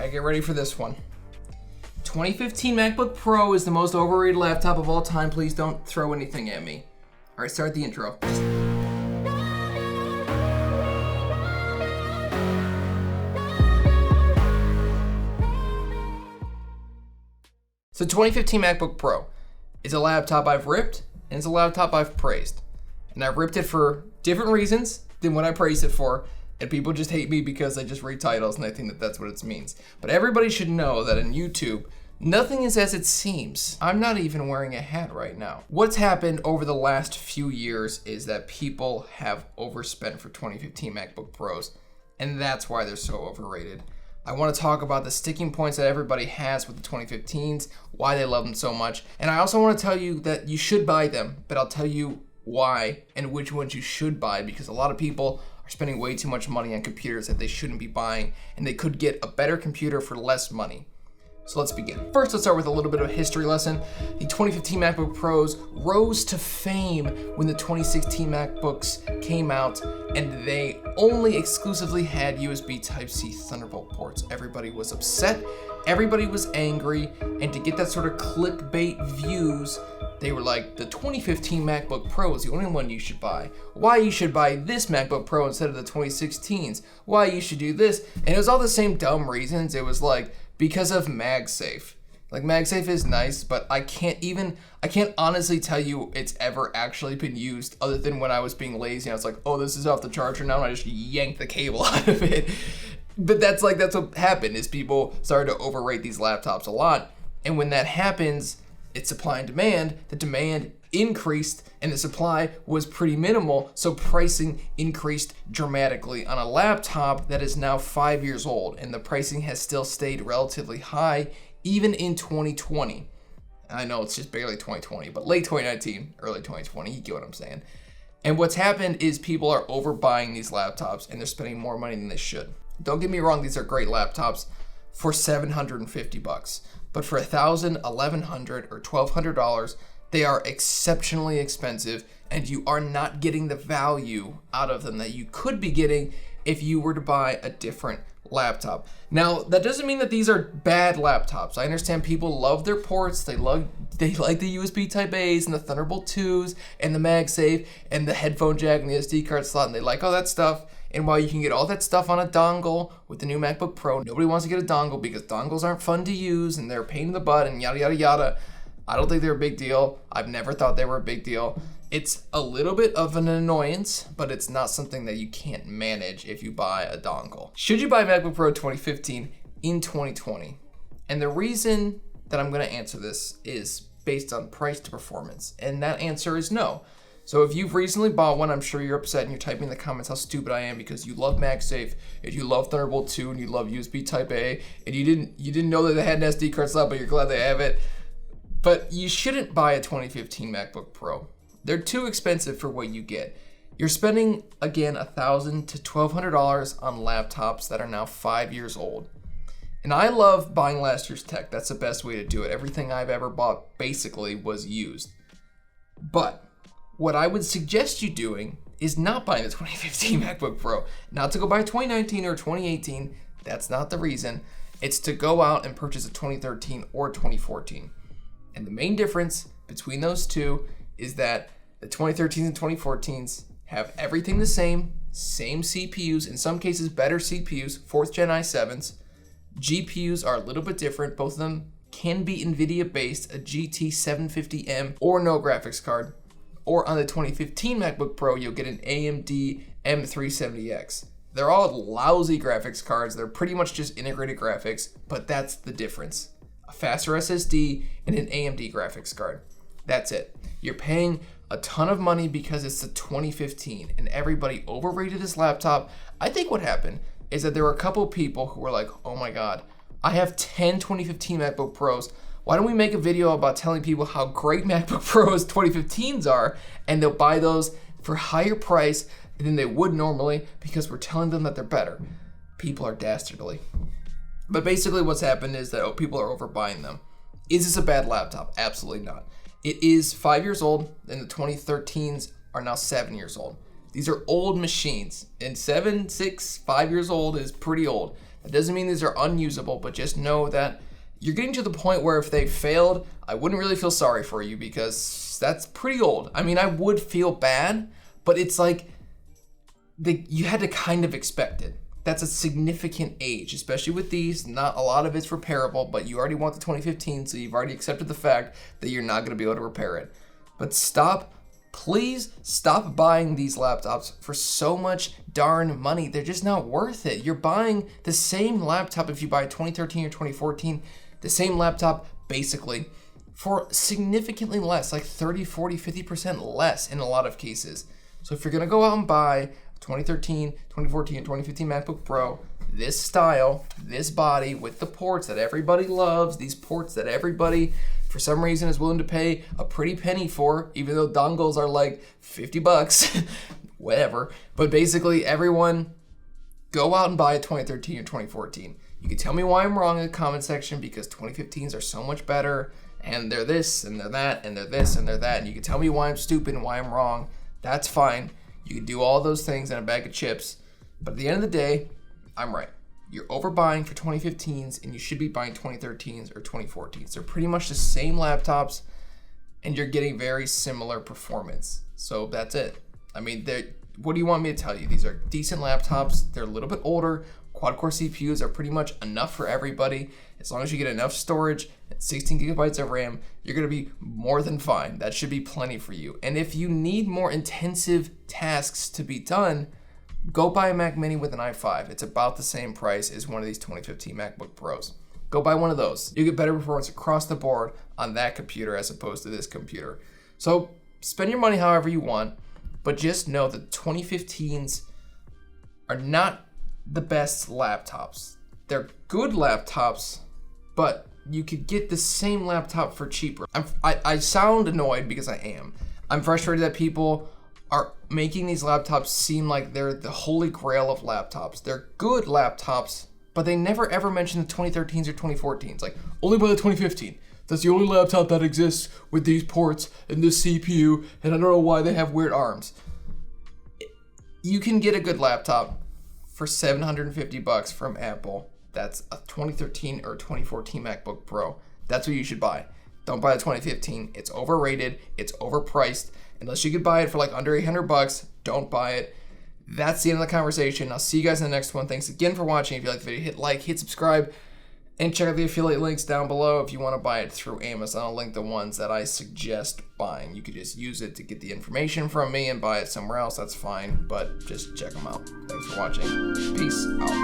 Alright, get ready for this one. 2015 MacBook Pro is the most overrated laptop of all time. Please don't throw anything at me. Alright, start the intro. So 2015 MacBook Pro is a laptop I've ripped, and it's a laptop I've praised. And I've ripped it for different reasons than what I praised it for. And people just hate me because I just read titles and they think that that's what it means. But everybody should know that in YouTube, nothing is as it seems. I'm not even wearing a hat right now. What's happened over the last few years is that people have overspent for 2015 MacBook Pros, and that's why they're so overrated. I want to talk about the sticking points that everybody has with the 2015s, why they love them so much, and I also want to tell you that you should buy them, but I'll tell you why and which ones you should buy, because a lot of people are spending way too much money on computers that they shouldn't be buying, and they could get a better computer for less money. So let's begin. First, let's start with a little bit of a history lesson. The 2015 MacBook Pros rose to fame when the 2016 MacBooks came out, and they only exclusively had USB Type-C Thunderbolt ports. Everybody was upset, everybody was angry, and to get that sort of clickbait views, they were like, the 2015 MacBook Pro is the only one you should buy. Why you should buy this MacBook Pro instead of the 2016s. Why you should do this. And it was all the same dumb reasons. It was like, because of MagSafe. Like, MagSafe is nice, but I can't honestly tell you it's ever actually been used other than when I was being lazy. I was like, oh, this is off the charger now, and I just yanked the cable out of it. But that's what happened, is people started to overrate these laptops a lot. And when that happens, it's supply and demand. The demand increased and the supply was pretty minimal, so pricing increased dramatically on a laptop that is now 5 years old, and the pricing has still stayed relatively high even in 2020. I know it's just barely 2020, but late 2019, early 2020, you get what I'm saying. And what's happened is people are overbuying these laptops and they're spending more money than they should. Don't get me wrong, these are great laptops for $750, but for $1,000, $1,100, or $1,200, they are exceptionally expensive, and you are not getting the value out of them that you could be getting if you were to buy a different laptop. Now, that doesn't mean that these are bad laptops. I understand people love their ports. They like the USB Type A's and the Thunderbolt 2s and the MagSafe and the headphone jack and the SD card slot, and they like all that stuff. And while you can get all that stuff on a dongle with the new MacBook Pro, nobody wants to get a dongle because dongles aren't fun to use and they're a pain in the butt and yada, yada, yada. I don't think they're a big deal. I've never thought they were a big deal. It's a little bit of an annoyance, but it's not something that you can't manage if you buy a dongle. Should you buy MacBook Pro 2015 in 2020? And the reason that I'm gonna answer this is based on price to performance, and that answer is no. So if you've recently bought one, I'm sure you're upset and you're typing in the comments how stupid I am because you love MagSafe and you love Thunderbolt 2 and you love USB Type A and you didn't know that they had an SD card slot, but you're glad they have it. But you shouldn't buy a 2015 MacBook Pro. They're too expensive for what you get. You're spending, again, $1,000 to $1,200 on laptops that are now 5 years old. And I love buying last year's tech. That's the best way to do it. Everything I've ever bought basically was used. But what I would suggest you doing is not buying the 2015 MacBook Pro. Not to go buy a 2019 or 2018. That's not the reason. It's to go out and purchase a 2013 or 2014. And the main difference between those two is that the 2013s and 2014s have everything the same CPUs, in some cases better CPUs, 4th gen i7s. GPUs are a little bit different. Both of them can be NVIDIA based, a GT 750M or no graphics card. Or on the 2015 MacBook Pro, you'll get an AMD M370X. They're all lousy graphics cards. They're pretty much just integrated graphics, but that's the difference. A faster SSD and an AMD graphics card. That's it. You're paying a ton of money because it's the 2015 and everybody overrated this laptop. I think what happened is that there were a couple people who were like, oh my God, I have 10 2015 MacBook Pros. Why don't we make a video about telling people how great MacBook Pros 2015s are, and they'll buy those for higher price than they would normally because we're telling them that they're better. People are dastardly. But basically what's happened is that people are overbuying them. Is this a bad laptop? Absolutely not. It is 5 years old, and the 2013s are now 7 years old. These are old machines, and 7, 6, 5 years old is pretty old. It doesn't mean these are unusable, but just know that you're getting to the point where if they failed, I wouldn't really feel sorry for you because that's pretty old. I mean, I would feel bad, but it's like you had to kind of expect it. That's a significant age, especially with these. Not a lot of it's repairable, but you already want the 2015, so you've already accepted the fact that you're not going to be able to repair it. But please stop buying these laptops for so much darn money. They're just not worth it. You're buying the same laptop if you buy 2013 or 2014, the same laptop basically for significantly less, like 30, 40, 50% less in a lot of cases. So if you're going to go out and buy 2013, 2014, 2015 MacBook Pro, this style, this body with the ports that everybody loves, these ports that everybody for some reason is willing to pay a pretty penny for, even though dongles are like 50 bucks, whatever. But basically everyone go out and buy a 2013 or 2014. You can tell me why I'm wrong in the comment section because 2015s are so much better and they're this and they're that and they're this and they're that. And you can tell me why I'm stupid and why I'm wrong. That's fine. You can do all those things in a bag of chips, but at the end of the day, I'm right. You're overbuying for 2015s and you should be buying 2013s or 2014s. They're pretty much the same laptops and you're getting very similar performance. So that's it. I mean, what do you want me to tell you? These are decent laptops. They're a little bit older. Quad-core CPUs are pretty much enough for everybody. As long as you get enough storage and 16 gigabytes of RAM, you're going to be more than fine. That should be plenty for you. And if you need more intensive tasks to be done, go buy a Mac Mini with an i5. It's about the same price as one of these 2015 MacBook Pros. Go buy one of those. You get better performance across the board on that computer as opposed to this computer. So spend your money however you want, but just know that 2015s are not the best laptops. They're good laptops, but you could get the same laptop for cheaper. I sound annoyed because I am. I'm frustrated that people are making these laptops seem like they're the holy grail of laptops. They're good laptops, but they never ever mention the 2013s or 2014s. Like, only buy the 2015. That's the only laptop that exists with these ports and this CPU, and I don't know why they have weird arms. You can get a good laptop for $750 from Apple. That's a 2013 or 2014 MacBook Pro. That's what you should buy. Don't buy the 2015. It's overrated. It's overpriced. Unless you could buy it for like under $800, don't buy it. That's the end of the conversation. I'll see you guys in the next one. Thanks again for watching. If you like the video, hit like, hit subscribe, and check out the affiliate links down below if you want to buy it through Amazon. I'll link the ones that I suggest buying. You could just use it to get the information from me and buy it somewhere else. That's fine, but just check them out. Thanks for watching. Peace out.